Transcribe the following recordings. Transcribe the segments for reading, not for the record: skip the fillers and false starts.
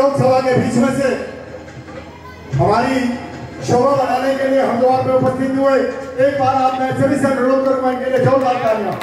लोकसभा के बीच में से हमारी शोभा बढ़ाने के लिए हम द्वार पे उपस्थित हुए। एक बार आप मैं सभी से अनुरोध करूंगा इनके लिए जोरदार तालियां।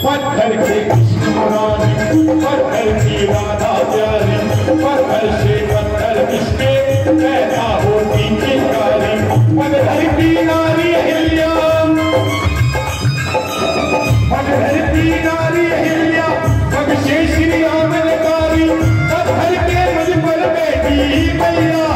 पत्थर के पत्थर की राधा प्यारी, पत्थर से पत्थर किसके पैदा होती चिंगारी। पत्थर की नारी अहिल्या, पत्थर की नारी अहिल्या, बख्शे श्री आमलकारी। पत्थर के मुझ पर बैठी मैया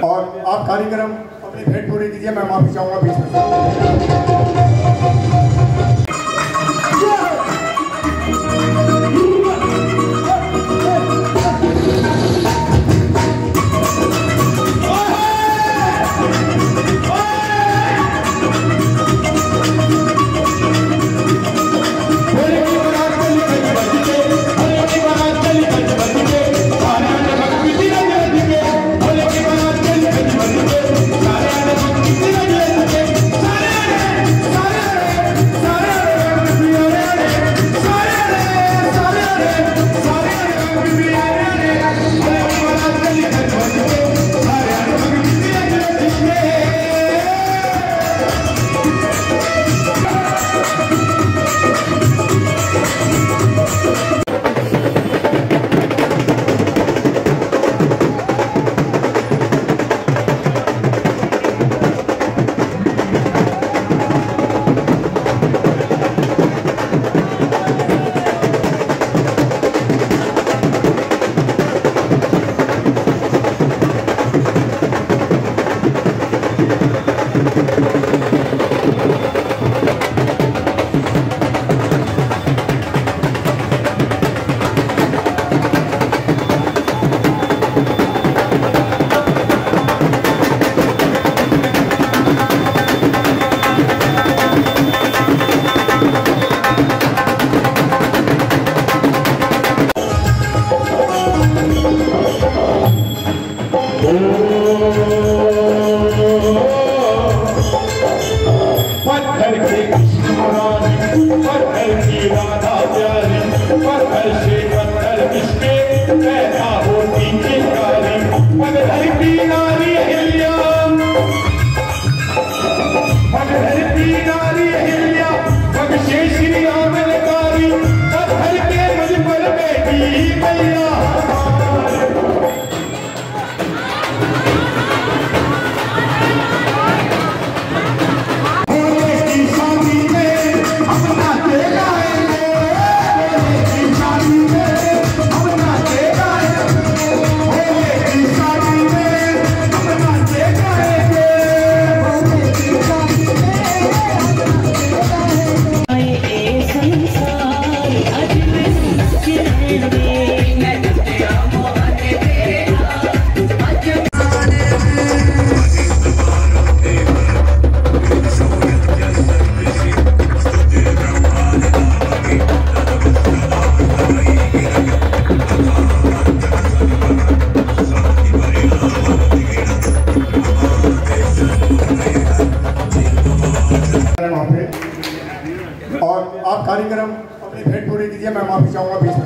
और आप कार्यक्रम अपनी भेंट पूरी कीजिए। मैं माफी चाहूंगा बीच में। पत्थर के पत्थर की राधा प्यारी, पत्थर से पत्थर किसके पैदा होती चिंगारी। पत्थर की नारी अहिल्या, पत्थर की नारी अहिल्या, बख्शे श्री आमलकारी। पत्थर के मुझ पर बैठी मैया शादी में अपना तेरा है वहाँ पे। और आप कार्यक्रम अपनी भेंट पूरी कीजिए, मैं माफी चाहूँगा बीच में।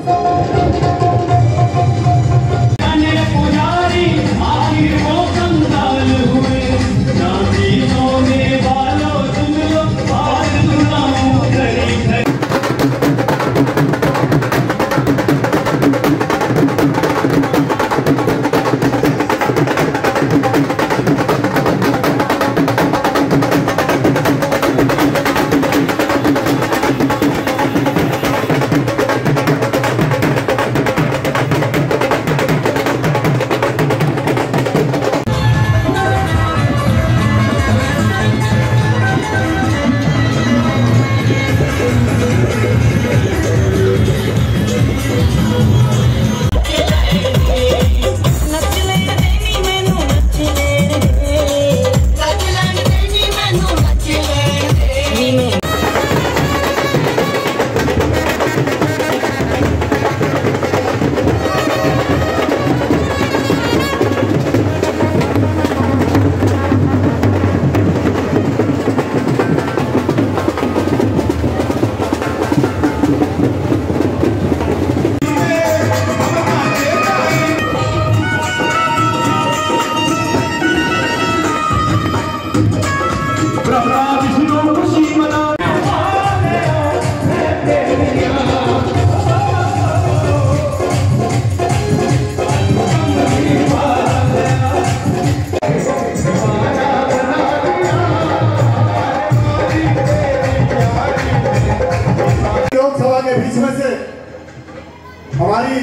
हमारी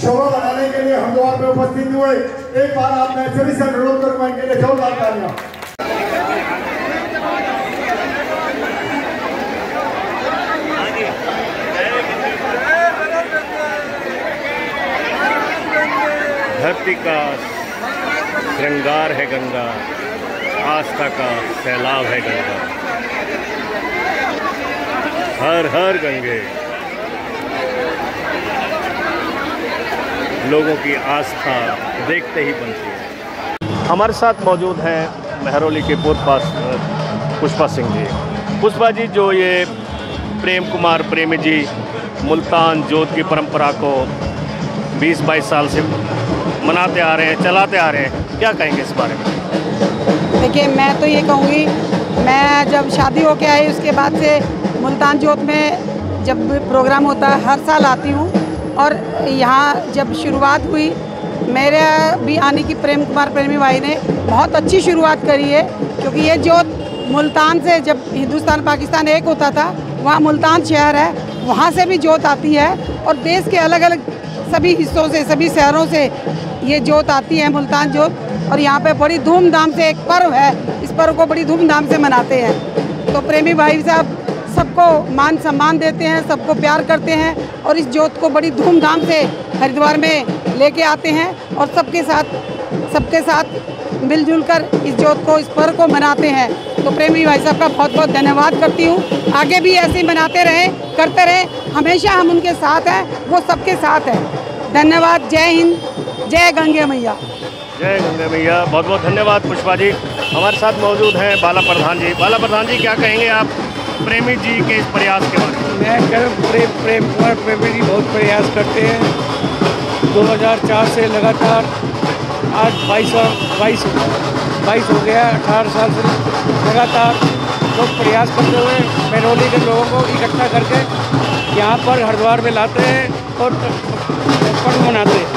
शोभा बढ़ाने के लिए हरिद्वार में उपस्थित हुए, एक बार आप नैचुरली से अनुरोध करूंगा इनके लिए जोरदार तालियां। धरती का श्रृंगार है गंगा, आस्था का सैलाब है गंगा, हर हर गंगे। लोगों की आस्था देखते ही बनती है। हमारे साथ मौजूद हैं महरौली के पूर्व पुष्पा सिंह जी। पुष्पा जी, जो ये प्रेम कुमार प्रेमी जी मुल्तान जोत की परंपरा को 20-22 साल से मनाते आ रहे हैं, चलाते आ रहे हैं, क्या कहेंगे इस बारे में? देखिए, मैं तो ये कहूँगी, मैं जब शादी होके आई उसके बाद से मुल्तान जोत में जब प्रोग्राम होता है हर साल आती हूँ। और यहाँ जब शुरुआत हुई मेरे भी आने की, प्रेम कुमार प्रेमी भाई ने बहुत अच्छी शुरुआत करी है, क्योंकि ये जोत मुल्तान से, जब हिंदुस्तान पाकिस्तान एक होता था, वहाँ मुल्तान शहर है, वहाँ से भी जोत आती है और देश के अलग अलग सभी हिस्सों से, सभी शहरों से ये जोत आती है, मुल्तान जोत। और यहाँ पे बड़ी धूमधाम से एक पर्व है, इस पर्व को बड़ी धूमधाम से मनाते हैं। तो प्रेमी भाई साहब सबको मान सम्मान देते हैं, सबको प्यार करते हैं और इस जोत को बड़ी धूमधाम से हरिद्वार में लेके आते हैं और सबके साथ मिलजुल कर इस जोत को, इस पर्व को मनाते हैं। तो प्रेमी भाई साहब का बहुत बहुत धन्यवाद करती हूँ। आगे भी ऐसे ही मनाते रहें, करते रहें, हमेशा हम उनके साथ हैं, वो सबके साथ हैं। धन्यवाद। जय हिंद, जय गंगे मैया। जय गंगे मैया। बहुत बहुत धन्यवाद पुष्पा जी। हमारे साथ मौजूद हैं बाला प्रधान जी। बाला प्रधान जी, क्या कहेंगे आप प्रेमी जी के इस प्रयास के बारे में? मैं प्रेम कुमार प्रेमी जी बहुत प्रयास करते हैं। 2004 से लगातार आज 22 हो गया, 18 साल से लगातार लोग प्रयास करते हुए महरौली के लोगों को इकट्ठा करके यहाँ पर हरिद्वार में लाते हैं और पर्व मनाते हैं।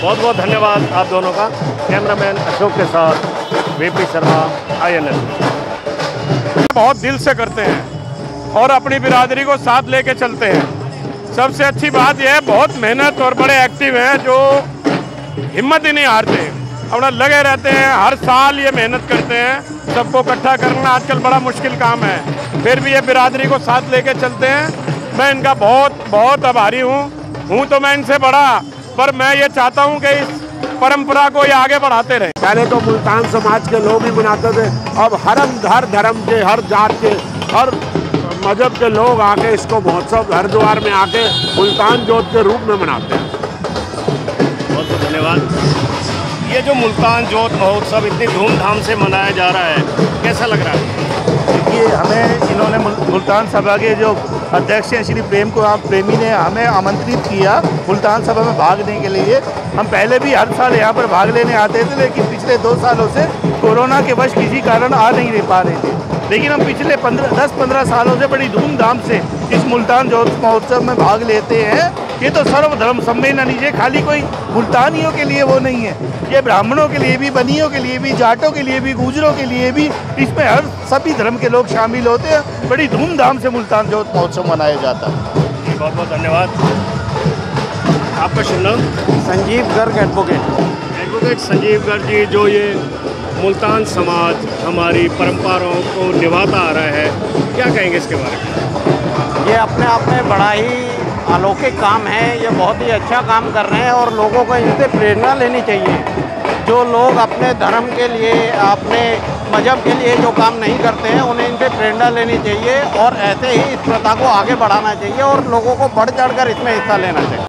बहुत बहुत धन्यवाद आप दोनों का। कैमरामैन अशोक के साथ वीपी शर्मा, INN। बहुत दिल से करते हैं और अपनी बिरादरी को साथ लेके चलते हैं। सबसे अच्छी बात यह है, बहुत मेहनत और बड़े एक्टिव हैं, जो हिम्मत ही नहीं हारते, अपना लगे रहते हैं, हर साल ये मेहनत करते हैं। सबको इकट्ठा करना आजकल बड़ा मुश्किल काम है, फिर भी ये बिरादरी को साथ लेके चलते हैं। मैं इनका बहुत बहुत आभारी हूँ तो मैं इनसे बड़ा, पर मैं ये चाहता हूँ कि इस परंपरा को ये आगे बढ़ाते रहे। पहले तो मुल्तान समाज के लोग ही मनाते थे, अब हर धर्म के, हर जात के, हर मजहब के लोग आके इसको महोत्सव हरिद्वार में आके मुल्तान जोत के रूप में मनाते हैं। बहुत बहुत धन्यवाद। ये जो मुल्तान जोत महोत्सव इतनी धूमधाम से मनाया जा रहा है, कैसा लग रहा है? मुल्तान सभा के जो अध्यक्ष हैं श्री प्रेम कुमार प्रेमी ने हमें आमंत्रित किया मुल्तान सभा में भाग लेने के लिए। हम पहले भी हर साल यहाँ पर भाग लेने आते थे, लेकिन पिछले 2 सालों से कोरोना के वश किसी कारण आ नहीं पा रहे थे। लेकिन हम पिछले 10-15 सालों से बड़ी धूमधाम से इस मुल्तान जोत महोत्सव में भाग लेते हैं। ये तो सर्वधर्म सम्मेलन है, खाली कोई मुल्तानियों के लिए वो नहीं है, ये ब्राह्मणों के लिए भी, बनियों के लिए भी, जाटों के लिए भी, गुजरों के लिए भी, इसमें हर सभी धर्म के लोग शामिल होते हैं। बड़ी धूमधाम से मुल्तान जोत महोत्सव मनाया जाता है। बहुत बहुत धन्यवाद। आपका शुभ नाम? संजीव गर्ग एडवोकेट संजीव गर्ग जी, जो ये मुल्तान समाज हमारी परंपराओं को निभाता आ रहा है, क्या कहेंगे इसके बारे में? ये अपने आप में बड़ा ही अलौकिक काम है, ये बहुत ही अच्छा काम कर रहे हैं और लोगों को इनसे प्रेरणा लेनी चाहिए। जो लोग अपने धर्म के लिए, अपने मजहब के लिए जो काम नहीं करते हैं, उन्हें इनसे प्रेरणा लेनी चाहिए और ऐसे ही इस प्रथा को आगे बढ़ाना चाहिए और लोगों को बढ़ चढ़कर इसमें हिस्सा लेना चाहिए।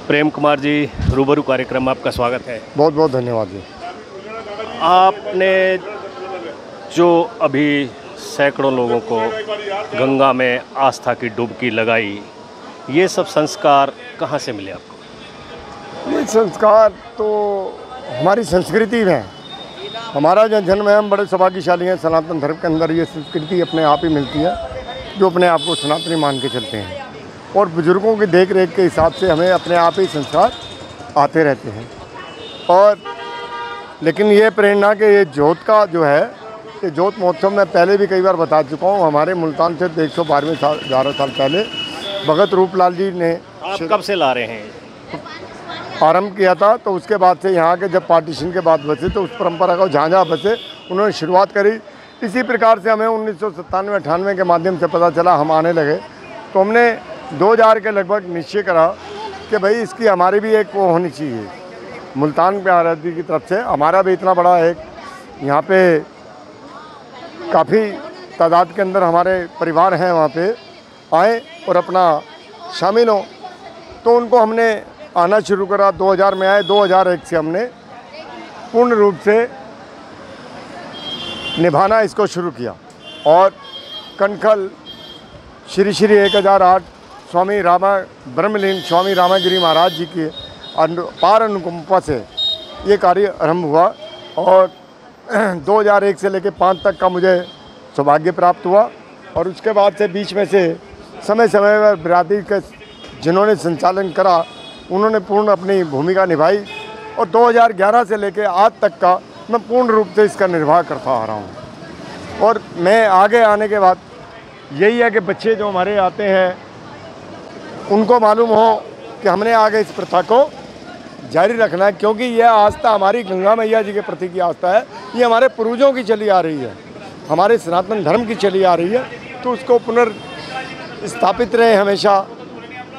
प्रेम कुमार जी, रूबरू कार्यक्रम में आपका स्वागत है। बहुत बहुत धन्यवाद जी। आपने जो अभी सैकड़ों लोगों को गंगा में आस्था की डुबकी लगाई, ये सब संस्कार कहाँ से मिले आपको? ये संस्कार तो हमारी संस्कृति में है। हमारा जो जन्म है, हम बड़े सौभाग्यशाली हैं। सनातन धर्म के अंदर ये संस्कृति अपने आप ही मिलती है, जो अपने आप को सनातनी मान के चलते हैं और बुजुर्गों की देख रेख के हिसाब से हमें अपने आप ही संस्कार आते रहते हैं। और लेकिन ये प्रेरणा के ये जोत का जो है, ये जोत महोत्सव मैं पहले भी कई बार बता चुका हूँ। हमारे मुल्तान से 112वें साल 11 साल पहले भगत रूपलाल जी ने आप कब से ला रहे हैं? आरंभ किया था। तो उसके बाद से यहाँ के जब पार्टीशन के बाद बसे, तो उस परंपरा को जहाँ जहाँ बसे उन्होंने शुरुआत करी। इसी प्रकार से हमें 1997-98 के माध्यम से पता चला, हम आने लगे। तो हमने 2000 के लगभग निश्चय करा कि भाई इसकी हमारी भी एक वो होनी चाहिए, मुल्तान पे आराधी की तरफ से हमारा भी इतना बड़ा एक यहाँ पे काफ़ी तादाद के अंदर हमारे परिवार हैं, वहाँ पे आए और अपना शामिल हों। तो उनको हमने आना शुरू करा। 2000 में आए, 2001 से हमने पूर्ण रूप से निभाना इसको शुरू किया। और कनखल श्री श्री 1008 स्वामी रामा ब्रह्मलीन स्वामी रामागिरी महाराज जी की पार अनुकंपा से ये कार्य आरंभ हुआ। और 2001 से लेकर 5 तक का मुझे सौभाग्य प्राप्त हुआ। और उसके बाद से बीच में से समय समय पर बिरादरी के जिन्होंने संचालन करा, उन्होंने पूर्ण अपनी भूमिका निभाई। और 2011 से लेकर आज तक का मैं पूर्ण रूप से इसका निर्वाह करता आ रहा हूँ। और मैं आगे आने के बाद यही है कि बच्चे जो हमारे आते हैं उनको मालूम हो कि हमने आगे इस प्रथा को जारी रखना है, क्योंकि यह आस्था हमारी गंगा मैया जी के प्रति की आस्था है। ये हमारे पूर्वजों की चली आ रही है, हमारे सनातन धर्म की चली आ रही है। तो उसको पुनर्स्थापित रहे हमेशा,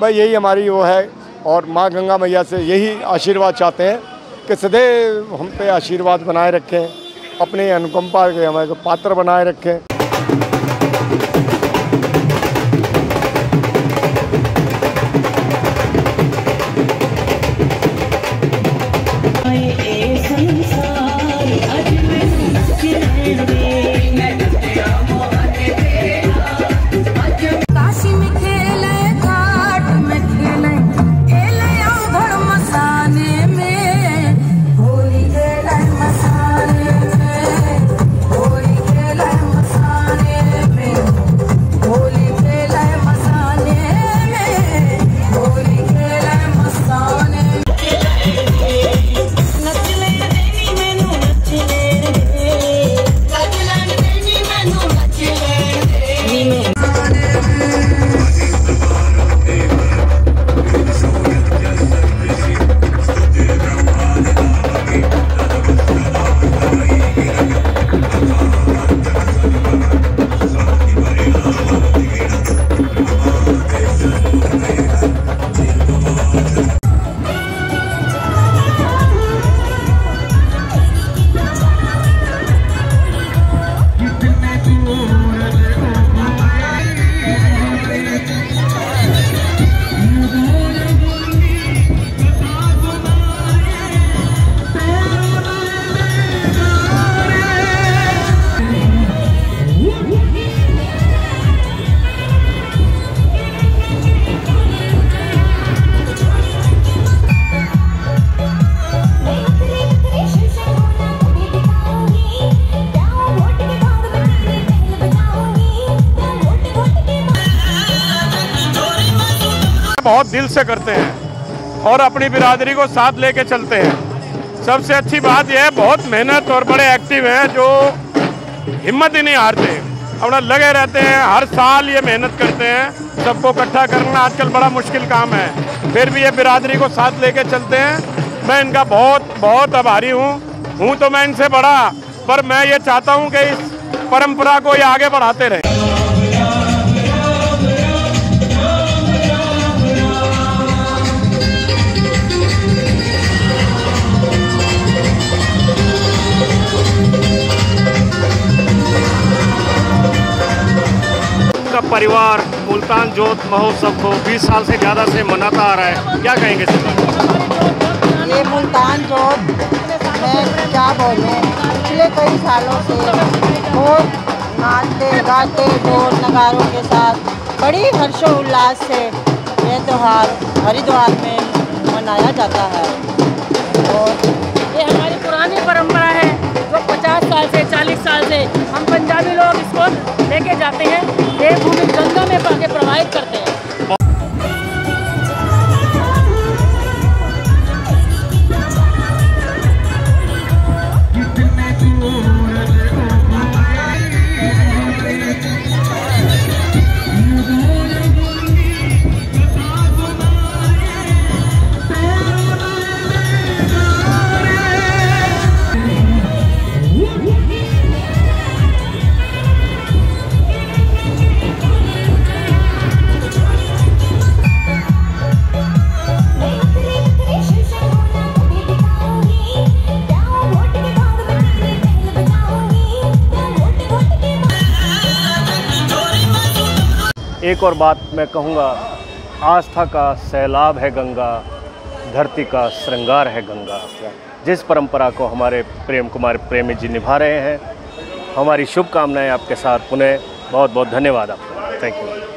भाई यही हमारी वो है। और माँ गंगा मैया से यही आशीर्वाद चाहते हैं कि सदैव हम पे आशीर्वाद बनाए रखें, अपने अनुकंपा के हमारे पात्र बनाए रखें। संस्कार बहुत दिल से करते हैं और अपनी बिरादरी को साथ लेके चलते हैं। सबसे अच्छी बात यह है बहुत मेहनत और बड़े एक्टिव हैं, जो हिम्मत ही नहीं हारते, अपना लगे रहते हैं। हर साल ये मेहनत करते हैं। सबको इकट्ठा करना आजकल बड़ा मुश्किल काम है, फिर भी ये बिरादरी को साथ लेके चलते हैं। मैं इनका बहुत बहुत आभारी हूँ तो मैं इनसे बड़ा, पर मैं ये चाहता हूँ कि इस परंपरा को ये आगे बढ़ाते रहें। का परिवार मुल्तान जोत महोत्सव को 20 साल से ज़्यादा से मनाता आ रहा है, क्या कहेंगे सर? ये मुल्तान जोत मैं क्या बोलूँ, पिछले कई सालों से बहुत नाचते गाते ढोल नगारों के साथ बड़ी हर्षोल्लास से ये त्यौहार हरिद्वार में मनाया जाता है। और ये हमारी पुरानी परंपरा है जो 50 साल से 40 साल से हम पंजाबी लोग इसको लेके जाते हैं, देवभूमि गंगा में आगे प्रवाहित करते हैं। एक और बात मैं कहूँगा, आस्था का सैलाब है गंगा, धरती का श्रृंगार है गंगा। जिस परंपरा को हमारे प्रेम कुमार प्रेमी जी निभा रहे हैं, हमारी शुभकामनाएं आपके साथ। पुनः बहुत बहुत धन्यवाद आपका। Thank you.